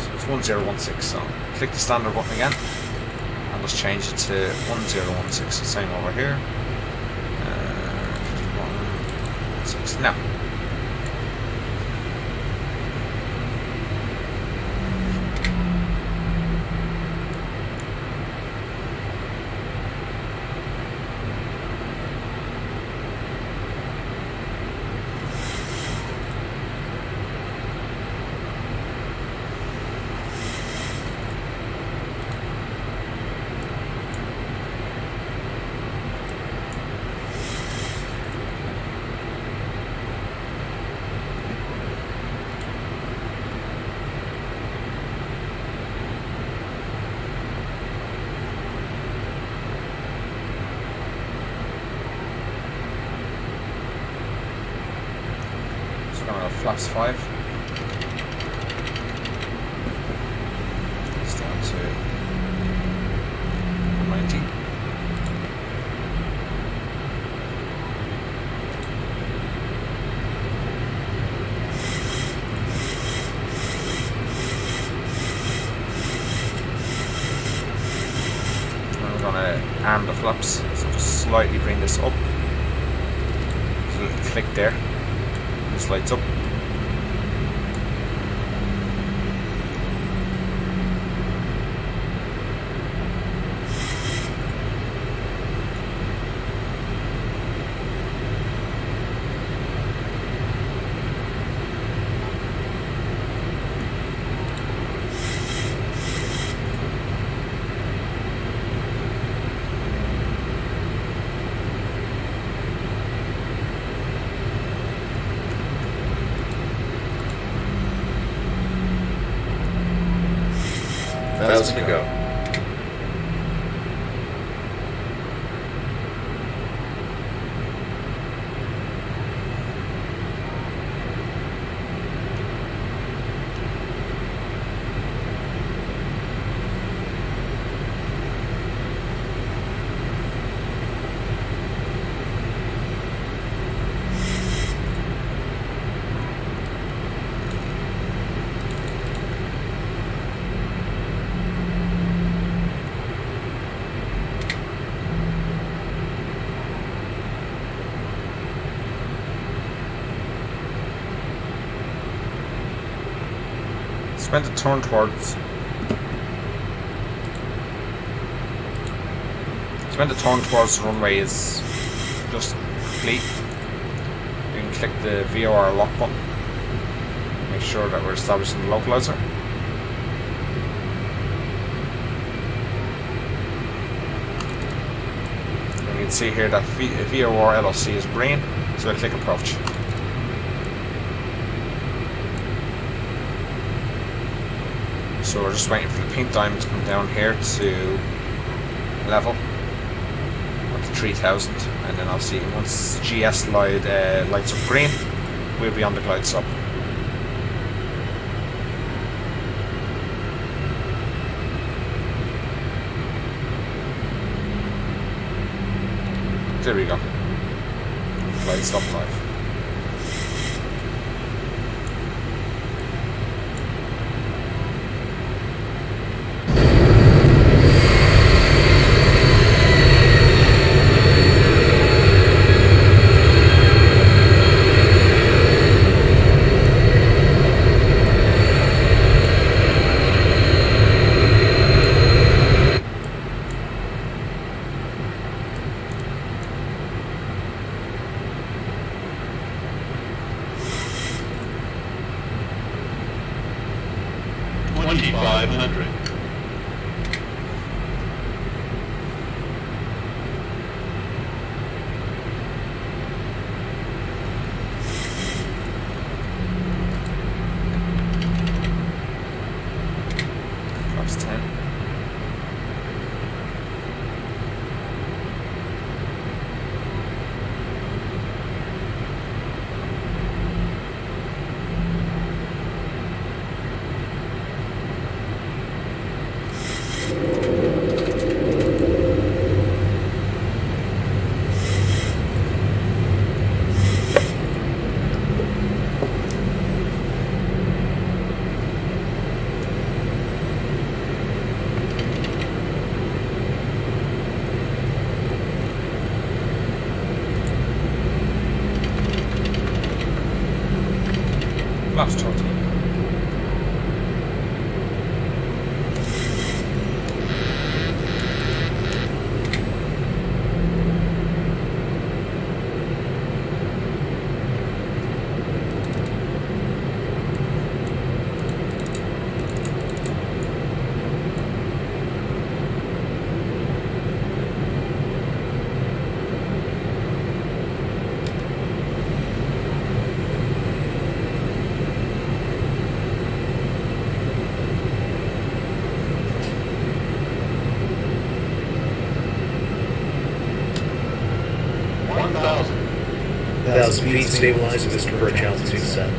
So it's 1016. So click the standard button again. And let's change it to 1016. The same over here. 116. Now. Flaps 5. It's down to 90. And we're going to arm the flaps, so just slightly bring this up. So you can click there. This lights up. Thousand to go. Meant to turn towards. It's meant to turn towards the runway is just complete. You can click the VOR lock button. Make sure that we're establishing the localizer. And you can see here that VOR LOC is green, so I click approach. So we're just waiting for the pink diamond to come down here to level up to 3000, and then obviously once GS lights up green, we'll be on the glide stop. There we go. Glide stop live. Speed stabilize at this approach altitude set.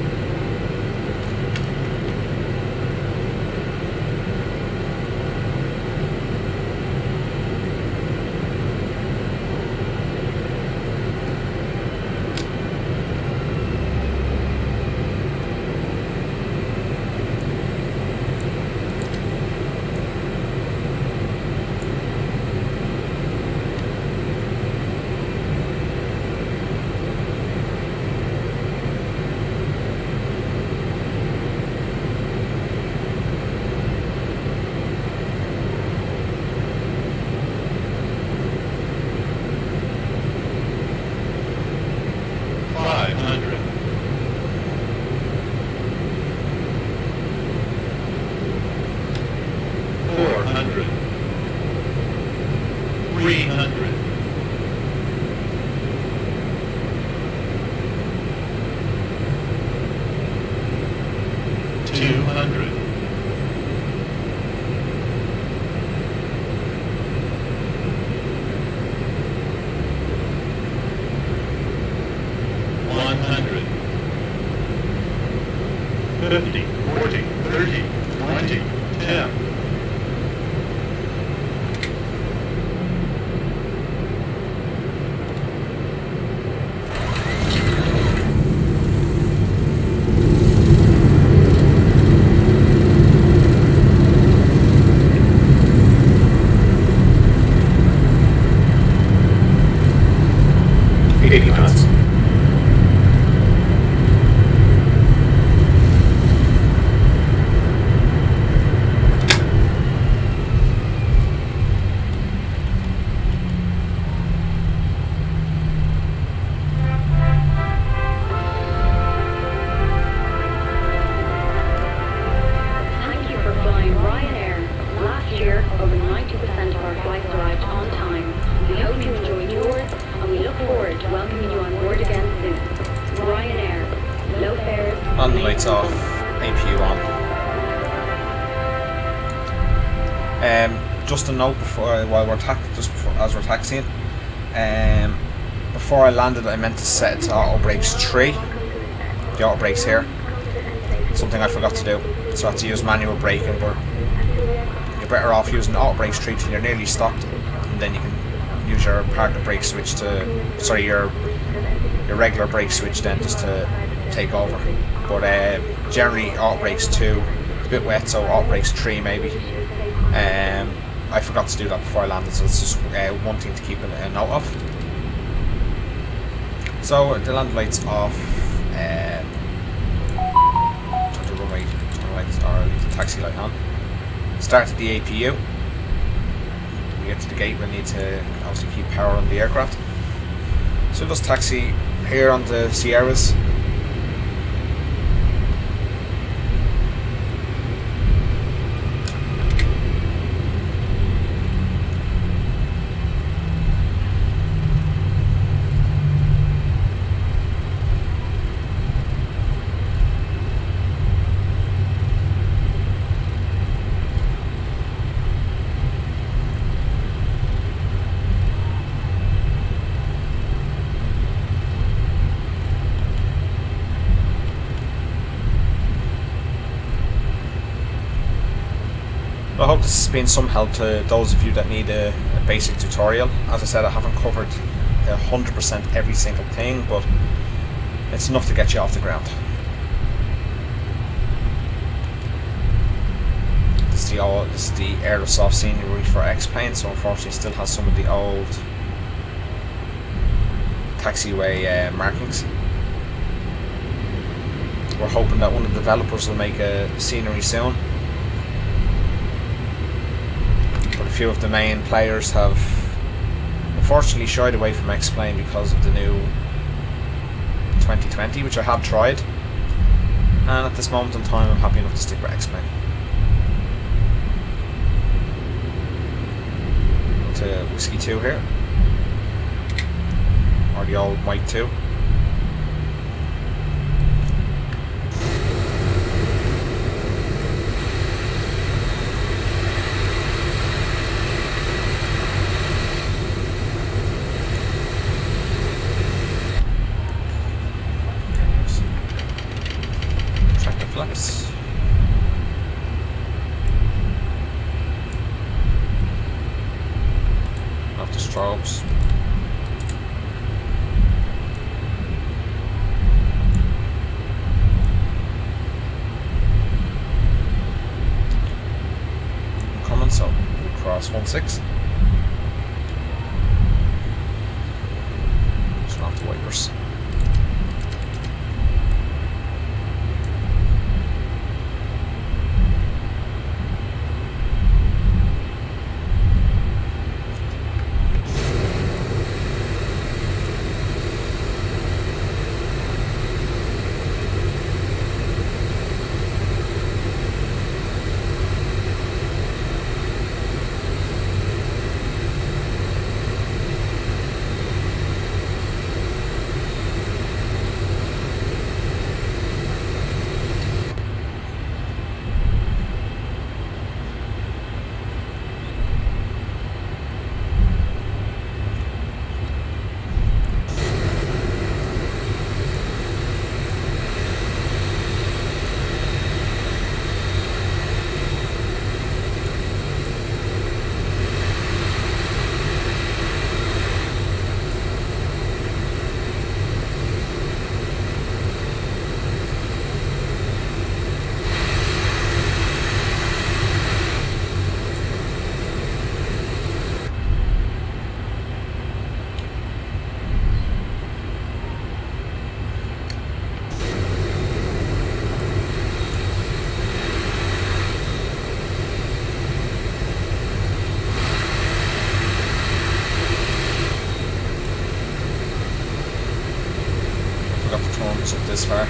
Thank you for flying Ryanair. Last year, over 90% of our flights arrived on time. We hope you enjoyed yours, and we look forward to welcoming you on board again soon. Ryanair, low fares. And the lights off, APU on. Just a note before, while we're as we're taxiing, before I landed, I meant to set it to auto brakes 3. The auto brakes here. Something I forgot to do. So I had to use manual braking, but you're better off using auto brakes 3 till you're nearly stopped, and then you can use your partner brake switch to, sorry, your regular brake switch then just to take over. But generally auto brakes 2, it's a bit wet, so auto brakes 3 maybe. I forgot to do that before I landed, so it's just one thing to keep a note of. So the land lights off. Turn the runway, turn lights, or leave the taxi light on. Started the APU. When we get to the gate, we'll need to obviously keep power on the aircraft. So just taxi here on the Sierras. I hope this has been some help to those of you that need a basic tutorial. As I said, I haven't covered 100% every single thing, but it's enough to get you off the ground. This is the aerosoft scenery for X-Plane, so unfortunately it still has some of the old taxiway markings. We're hoping that one of the developers will make a scenery soon. But a few of the main players have unfortunately shied away from X-Plane because of the new 2020, which I have tried, and at this moment in time I'm happy enough to stick with X-Plane. To Whiskey 2 here, or the old Mike 2. strobes. Coming, so we'll cross 16. Turn off the wipers. Up this far.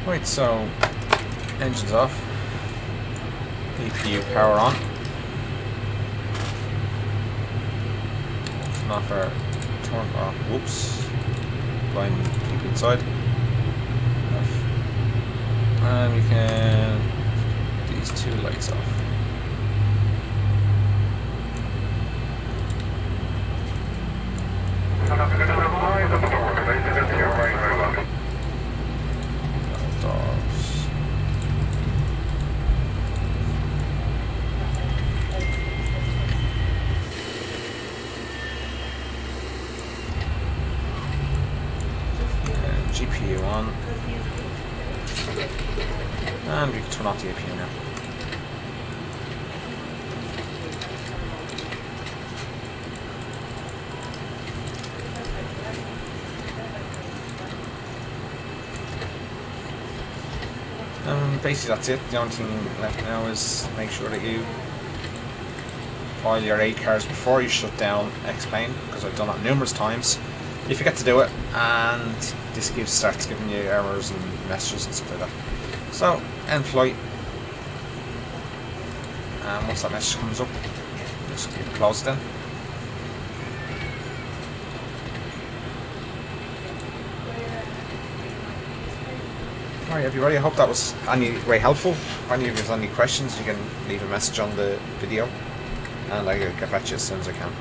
Right, so engines off, EPU power on, turn off our turn off, whoops, blind people inside, and we can put these two lights off. GPU on, and we can turn off the APU now. Basically that's it. The only thing left now is make sure that you oil your 8 cars before you shut down X-Plane, because I've done it numerous times. You forget to do it, and this starts giving you errors and messages and stuff like that. So, end flight, and once that message comes up, just close it then. Alright everybody, I hope that was any way helpful. If any of you have any questions, you can leave a message on the video and I'll get back to you as soon as I can.